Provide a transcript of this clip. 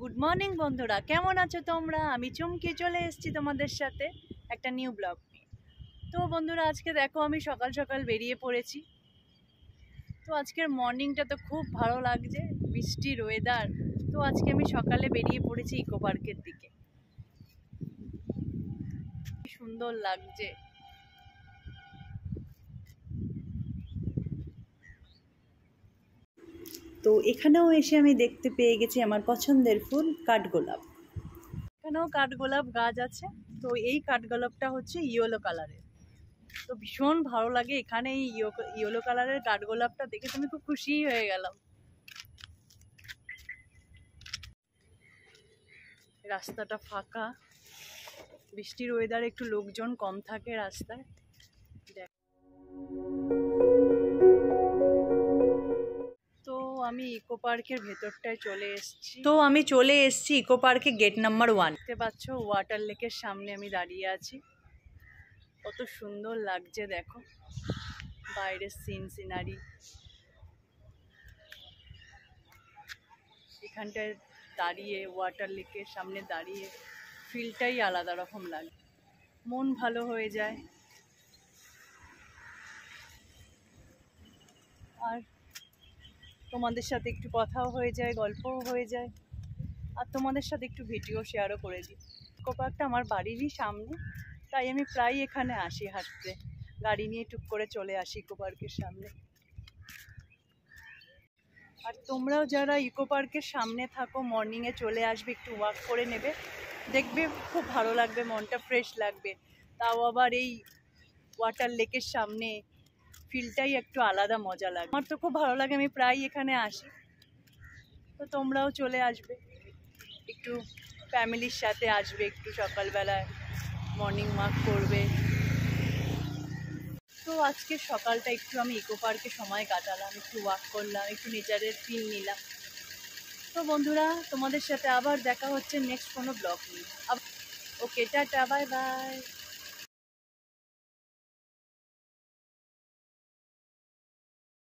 Good morning বন্ধুরা, কেমন আছো তোমরা? আমি চুমকি চলে এসেছি তোমাদের সাথে একটা নিউ ব্লগ নিয়ে। তো বন্ধুরা, আজকে দেখো আমি সকাল সকাল বেরিয়ে পড়েছি। তো আজকের মর্নিংটা তো খুব ভালো লাগছে, বৃষ্টির ওয়েদার। তো আজকে আমি সকালে বেরিয়ে পড়েছি ইকো পার্কের দিকে। সুন্দর লাগছে। তো এখানেও এসে আমি দেখতে পেয়ে গেছি আমার পছন্দের ফুল কাঠগোলাপ। এখানেও কাঠগোলাপ গাছ আছে। তো এই কাঠগোলাপটা হচ্ছে ইয়েলো কালারের। তো ভীষণ ভালো লাগে এখানে এই ইয়েলো কালারের কাঠগোলাপটা দেখে, তো আমি খুব খুশি হয়ে গেলাম। রাস্তাটা ফাঁকা, বৃষ্টির ওয়েদারে একটু লোকজন কম থাকে রাস্তায়। তো আমি ইকো পার্কের ভেতরটায় চলে এসেছি ইকো পার্কে গেট নাম্বার 1। দেখতে পাচ্ছ ওয়াটার লেকের সামনে আমি দাঁড়িয়ে আছি। কত সুন্দর লাগছে দেখো বাইরের সিনারি। এখানটায় দাঁড়িয়ে ওয়াটার লেকের সামনে দাঁড়িয়ে ফিলটাই আলাদা রকম লাগে, মন ভালো হয়ে যায়। আর তোমাদের সাথে একটু কথাও হয়ে যায়, গল্পও হয়ে যায়, আর তোমাদের সাথে একটু ভিডিও শেয়ারও করে দিই। ইকো পার্কটা আমার বাড়িরই সামনে, তাই আমি প্রায় এখানে আসি হাঁটতে। গাড়ি নিয়ে টুক করে চলে আসি ইকো পার্কের সামনে। আর তোমরাও যারা ইকো পার্কের সামনে থাকো, মর্নিংয়ে চলে আসবে, একটু ওয়াক করে নেবে, দেখবে খুব ভালো লাগবে, মনটা ফ্রেশ লাগবে। তাও আবার এই ওয়াটার লেকের সামনে ফিলটাই একটু আলাদা মজা লাগে। আমার তো খুব ভালো লাগে, আমি প্রায় এখানে আসি। তো তোমরাও চলে আসবে, একটু ফ্যামিলির সাথে আসবে, একটু সকালবেলায় মর্নিং ওয়াক করবে। তো আজকে সকালটা একটু আমি ইকো পার্কে সময় কাটালাম, একটু ওয়াক করলাম, একটু নেচারের ফিল নিলাম। তো বন্ধুরা, তোমাদের সাথে আবার দেখা হচ্ছে নেক্সট কোনো ব্লগ নিয়ে। ওকে, টাটা, বাই বাই।